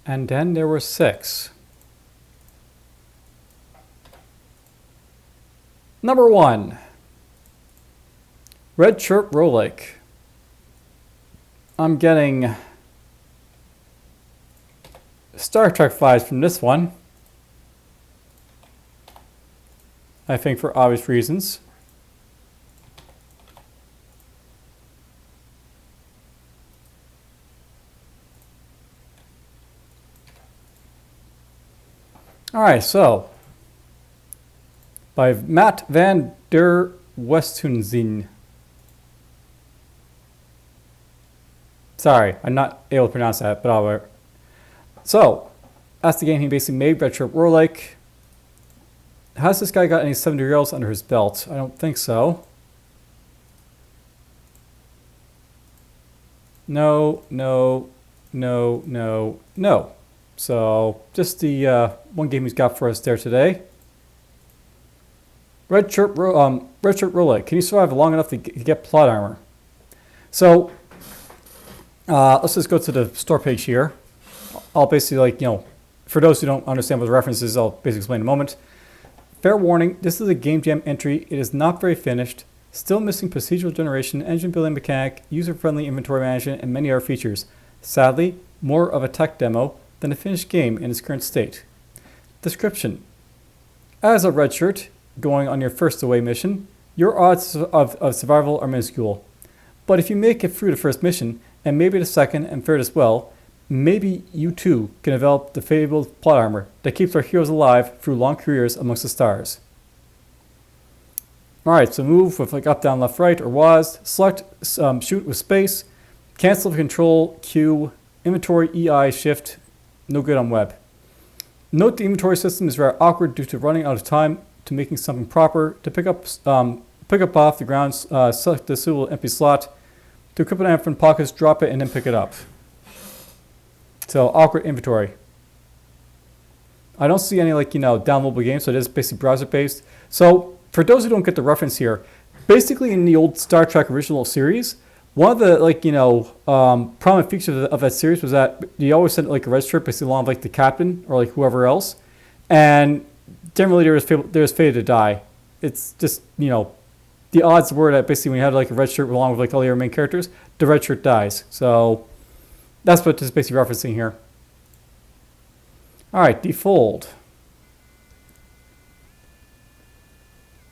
And then there were 6. Number 1. Redshirt Roguelike. I'm getting Star Trek vibes from this one. I think for obvious reasons. Alright, so by Matt van der Westhuizen. Sorry, I'm not able to pronounce that, but I'll. So, that's the game he basically made, Redshirt Roguelike. Has this guy got any 70-year-olds under his belt? I don't think so. No, no, no, no, no. So, just the one game he's got for us there today. Redshirt Roguelike. Can you survive long enough to get plot armor? So, let's just go to the store page here. I'll basically, for those who don't understand what the reference is, I'll basically explain in a moment. Fair warning, this is a game jam entry. It is not very finished. Still missing procedural generation, engine building mechanic, user-friendly inventory management, and many other features. Sadly, more of a tech demo than a finished game in its current state. Description. As a red shirt, going on your first away mission, your odds of survival are minuscule. But if you make it through the first mission, and maybe the second and third as well, maybe you too can develop the fabled plot armor that keeps our heroes alive through long careers amongst the stars. Alright, so move with up, down, left, right, or WASD. Select shoot with space. Cancel with control, Q. Inventory, EI, shift. No good on web. Note the inventory system is very awkward due to running out of time to making something proper. To pick up off the ground, select the suitable empty slot. To equip an item from pockets, drop it, and then pick it up. So, awkward inventory. I don't see any, downloadable games, so it is basically browser-based. So, for those who don't get the reference here, basically in the old Star Trek original series, one of the, prominent features of that series was that you always sent, a red shirt basically along with, the captain or, whoever else. And generally, there was fated to die. It's just, the odds were that basically when you had, a red shirt along with, all your main characters, the red shirt dies. So, that's what this is basically referencing here. Alright, defold.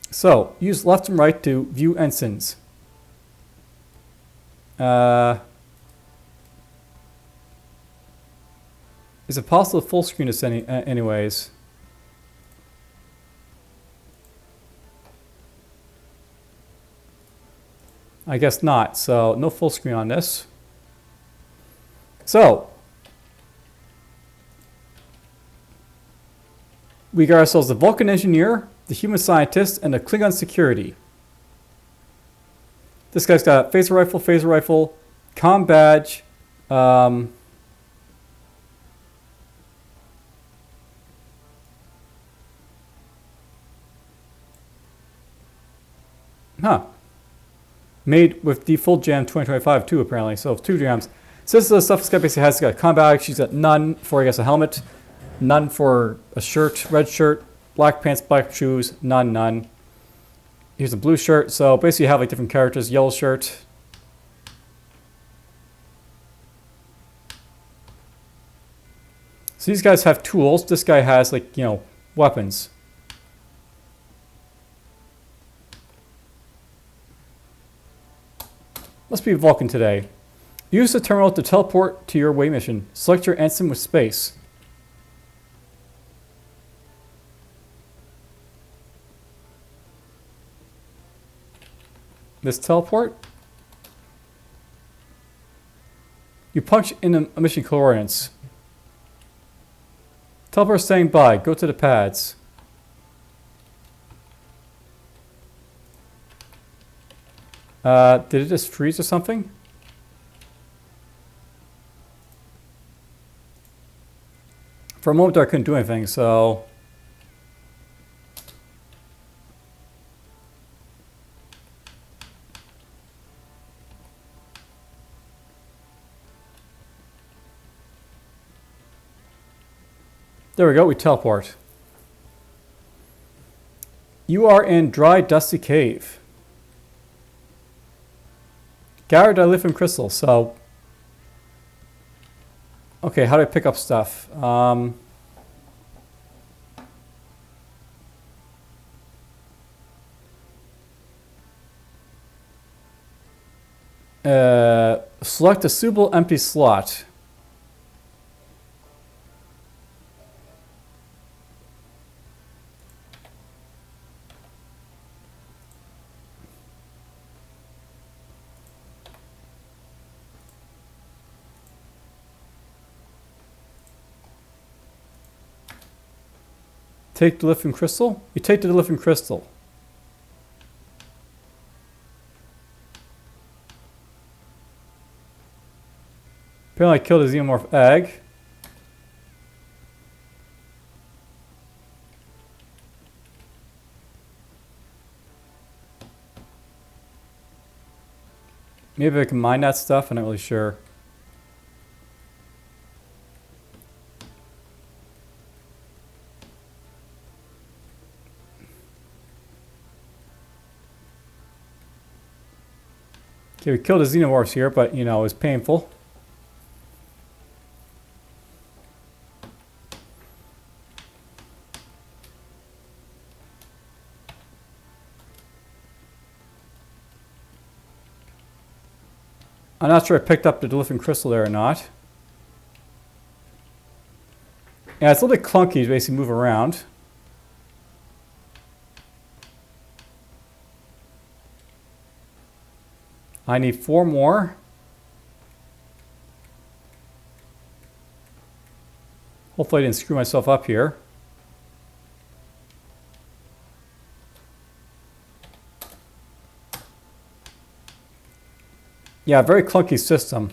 So, use left and right to view ensigns. Is it possible to full screen this anyways? I guess not, so no full screen on this. So, we got ourselves the Vulcan engineer, the human scientist, and the Klingon security. This guy's got phaser rifle, comm badge, made with default jam 2025 too, apparently. So 2 jams. So this is the stuff this guy basically has. He's got a comm bag. She's got none for, I guess, a helmet. None for a shirt, red shirt, black pants, black shoes, none. Here's a blue shirt. So basically you have different characters. Yellow shirt. So these guys have tools. This guy has weapons. Must be Vulcan today. Use the terminal to teleport to your away mission. Select your ensign with space. This teleport. You punch in a mission coordinates. Teleport standing by. Go to the pads. Did it just freeze or something? For a moment I couldn't do anything, so... There we go, we teleport. You are in dry, dusty cave. Gather dilithium crystal, so... Okay, how do I pick up stuff? Select a suitable empty slot. Take the dilithium crystal? You take the dilithium crystal. Apparently I killed a xenomorph egg. Maybe I can mine that stuff, I'm not really sure. Okay, we killed the xenomorphs here, but you know, it was painful. I'm not sure I picked up the dilithium crystal there or not. Yeah, it's a little bit clunky to basically move around. I need 4 more. Hopefully I didn't screw myself up here. Yeah, very clunky system.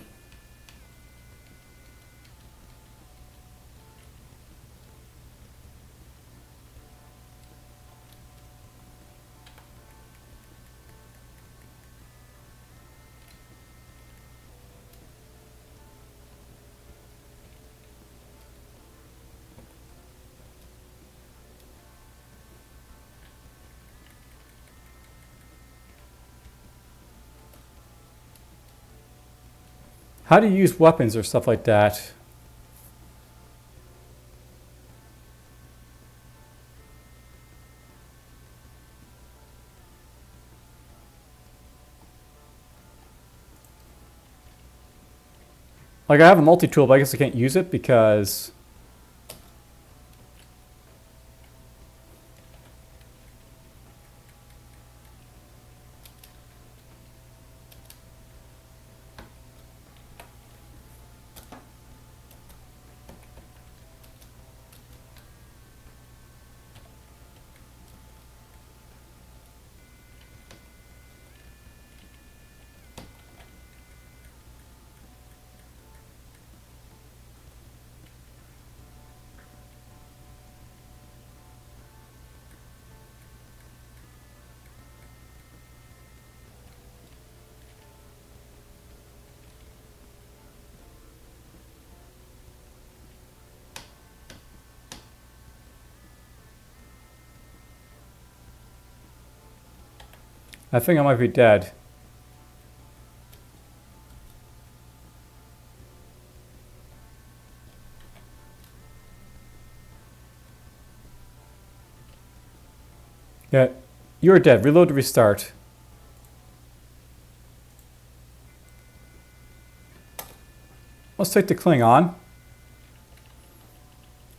How do you use weapons or stuff like that? Like I have a multi-tool, but I guess I can't use it because... I think I might be dead. Yeah, you're dead. Reload to restart. Let's take the Klingon. I'm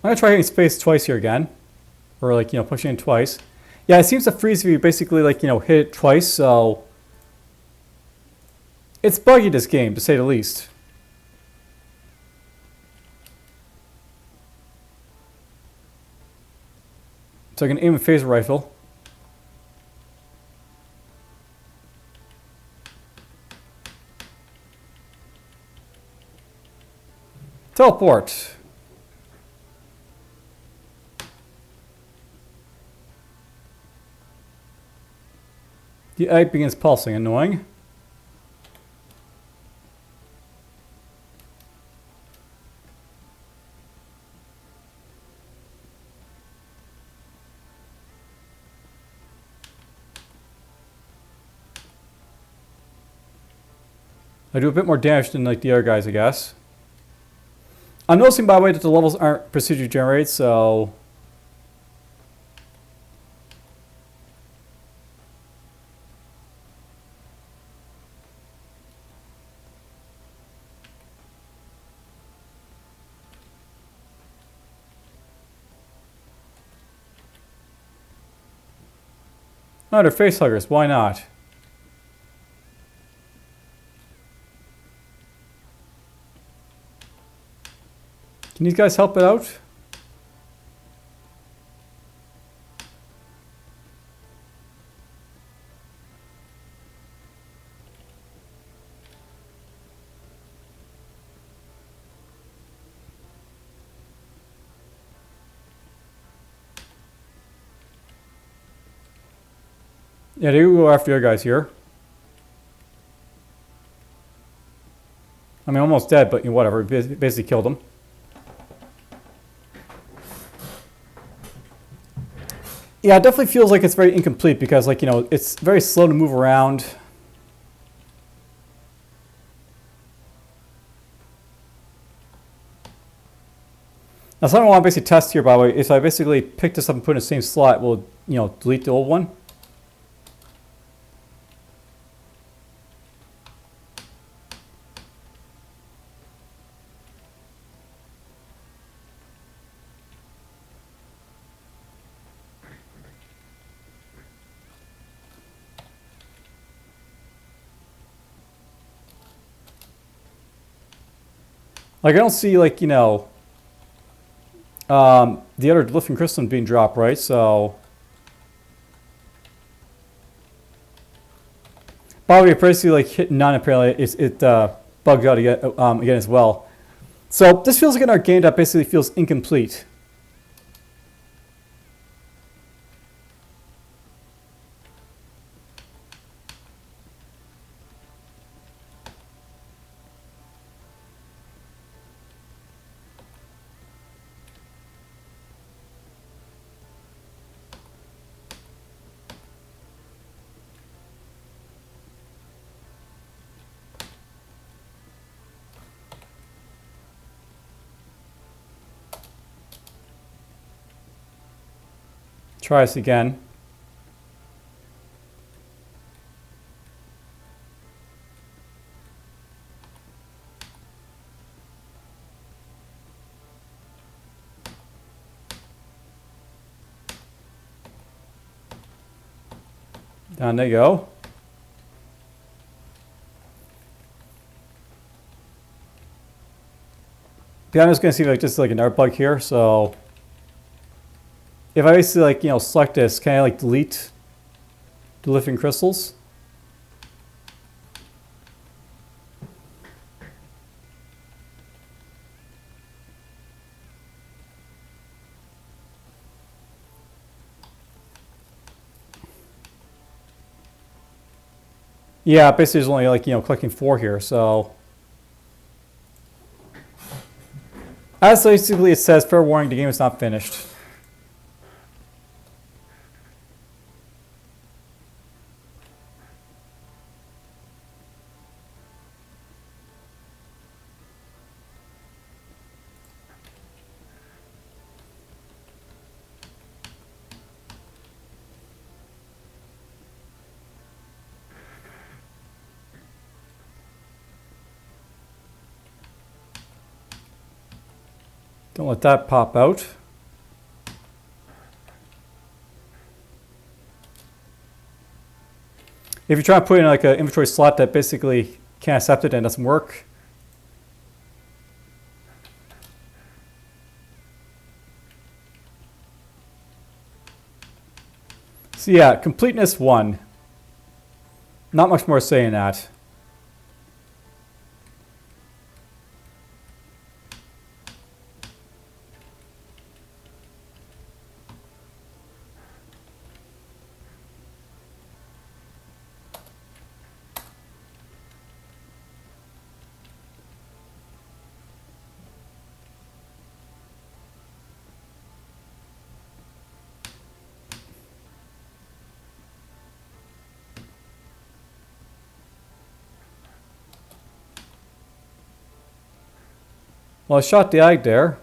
gonna try hitting space twice here again. Or like, you know, pushing it twice. Yeah, it seems to freeze if you basically like, you know, hit it twice, so... It's buggy, this game, to say the least. So I can aim a phaser rifle. Teleport. The egg begins pulsing, annoying. I do a bit more damage than like the other guys, I guess. I'm noticing, by the way, that the levels aren't procedure generated, so... Oh, they're face huggers. Why not? Can these guys help it out? Yeah, they go after your guys here. I mean, almost dead, but you know, whatever. Basically killed them. Yeah, it definitely feels like it's very incomplete because, like, you know, it's very slow to move around. Now, something I want to basically test here, by the way, is I basically pick this up and put it in the same slot, will, you know, delete the old one. Like, I don't see, like, you know, the other lifting crystal being dropped, right? So, by the way, basically, like, hit none, apparently, it bugged out again as well. So, this feels like an art game that basically feels incomplete. Try this again. Down they go. Yeah, I'm just going to see if like just like an art bug here. So if I basically like, you know, select this, can I like delete the lifting crystals? Yeah, basically there's only like, you know, collecting 4 here, so. As basically it says, fair warning, the game is not finished. Don't let that pop out. If you try to put in like an inventory slot that basically can't accept it and doesn't work. So yeah, completeness 1. Not much more to say in that. Well, I shot the ag there.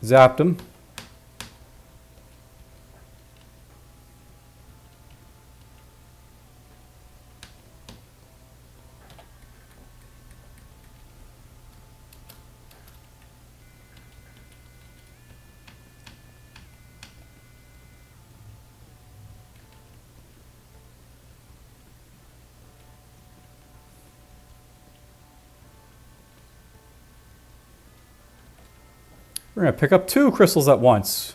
Zapped him. We're going to pick up 2 crystals at once.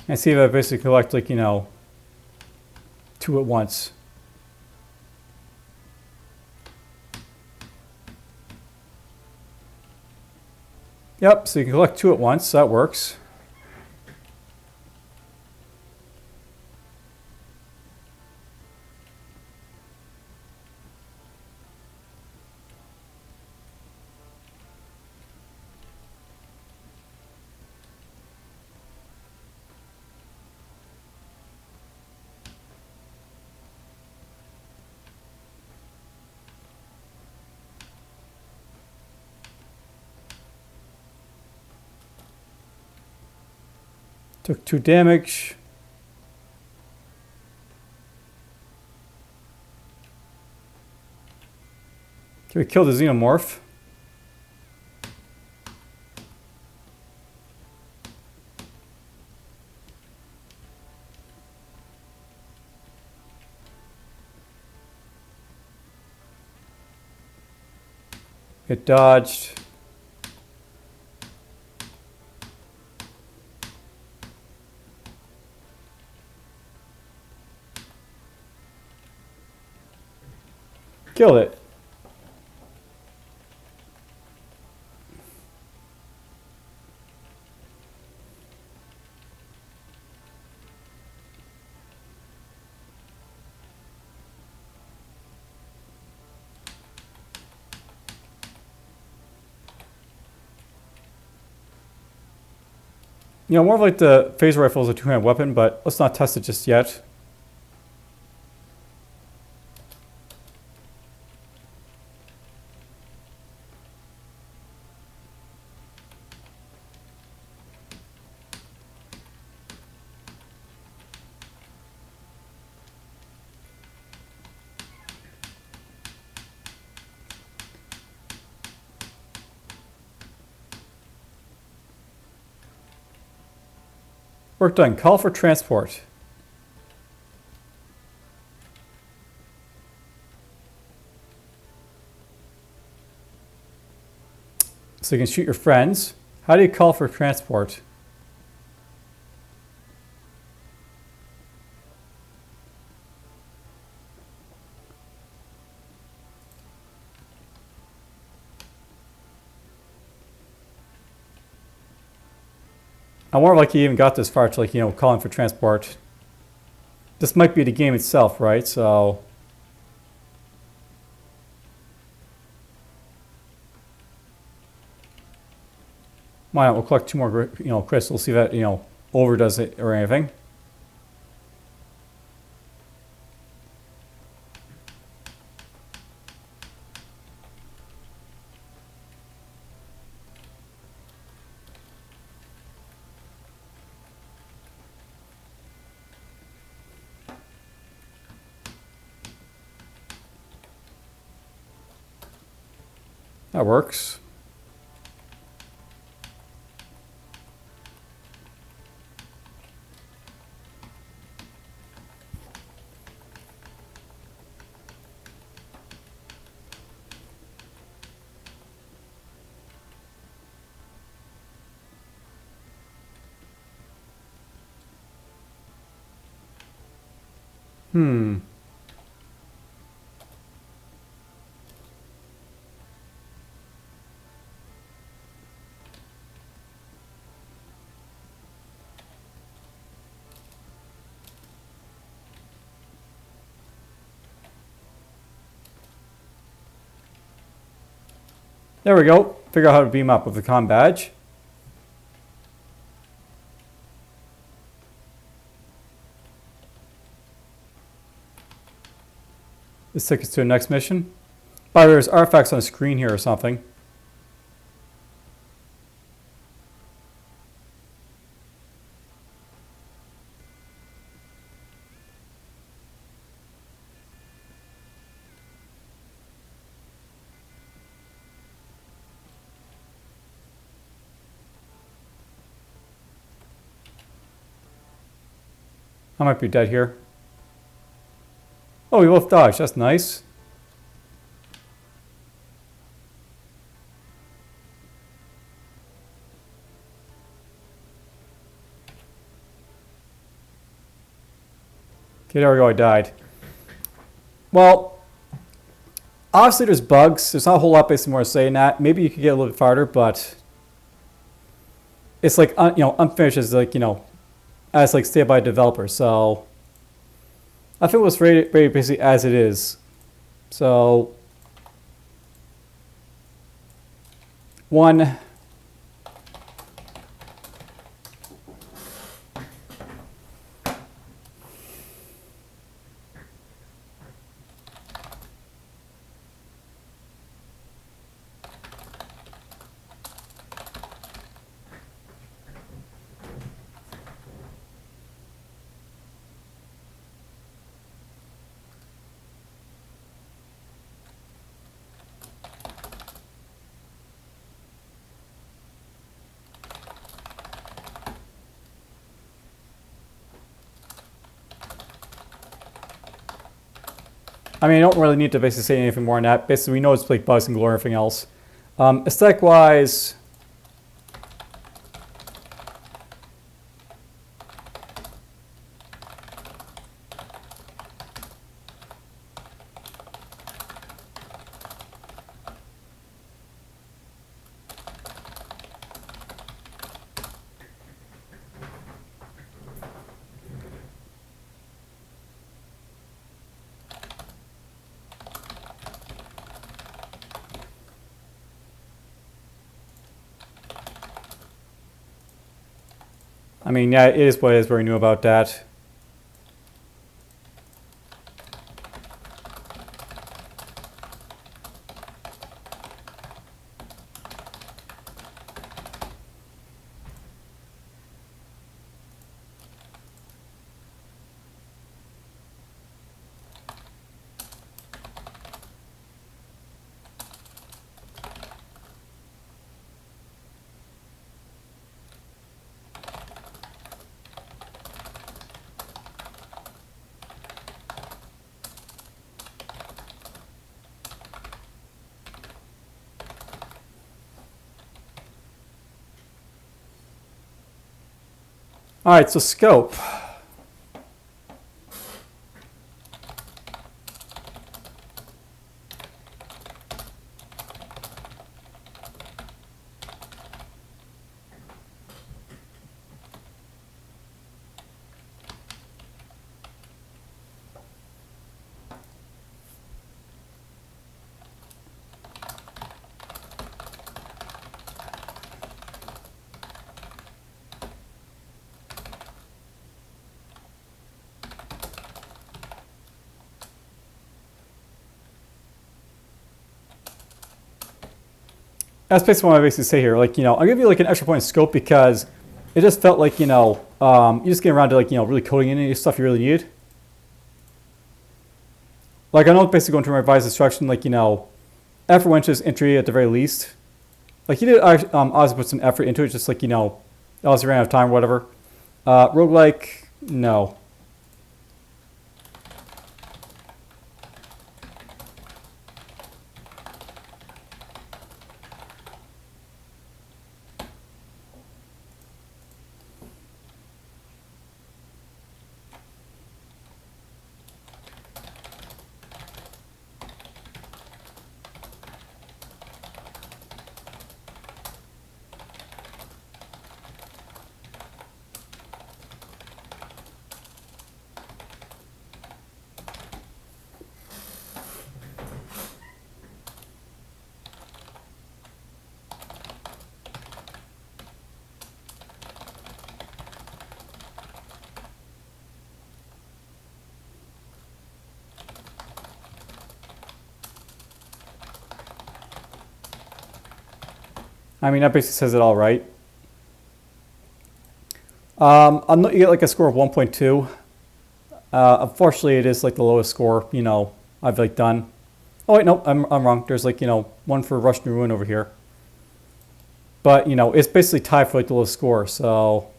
And see if I basically collect, like, 2 at once. Yep, so you can collect 2 at once. That works. Took 2 damage. Okay, we killed the xenomorph. It dodged. Killed it. More of like the phaser rifle is a 2-handed weapon, but let's not test it just yet. Work done. Call for transport. So you can shoot your friends. How do you call for transport? I wonder like he even got this far to like, calling for transport. This might be the game itself, right? So why not? We'll collect 2 more, crystals, see if that, overdoes it or anything. That works. There we go. Figure out how to beam up with the comm badge. This takes us to the next mission. By the way, there's artifacts on the screen here or something. I might be dead here. Oh, we both dodged. That's nice. Okay, there we go. I died. Well, obviously there's bugs. There's not a whole lot basically more to say in that. Maybe you could get a little bit farther, but it's like, unfinished is like, as like stated by a developer. So I think it was rated basically as it is. So 1. I mean, I don't really need to basically say anything more on that. Basically, we know it's like bugs and glow and everything else. Aesthetic-wise, I mean, yeah, it is what it is. Very new about that. All right, so scope. That's basically what I basically say here. Like, I'll give you like an extra point of scope because it just felt like, you just get around to like, really coding in any stuff you really need. Like, I know basically going to my revised instruction, like, effort went to his entry at the very least. Like, he did obviously put some effort into it, just like, obviously ran out of time or whatever. Roguelike, no. I mean, that basically says it all, right? You get like a score of 1.2. Unfortunately, it is like the lowest score, you know, I've like done. Oh wait, no, I'm wrong. There's like, you know, one for Russian Ruin over here. But, you know, it's basically tied for like the lowest score, so.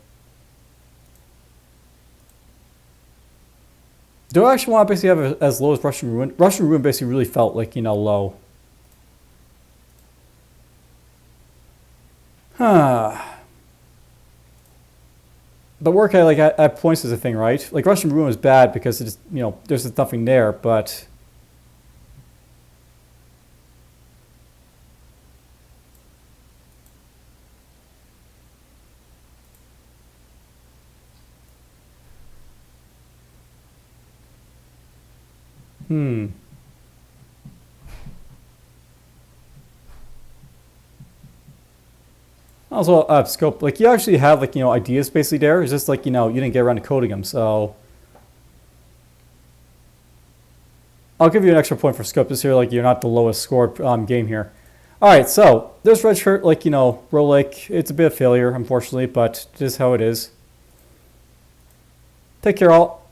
Do I actually want to basically have it as low as Russian Ruin? Russian Ruin basically really felt like, you know, low. Huh. But work at points is a thing, right? Like Russian Ruin was bad because it's, you know, there's just nothing there, but. Also, scope, like you actually have like, you know, ideas basically there. It's just like, you know, you didn't get around to coding them. So I'll give you an extra point for scope this here. Like you're not the lowest scored game here. All right. So this Redshirt, like, you know, Roguelike, it's a bit of failure, unfortunately, but just how it is. Take care all.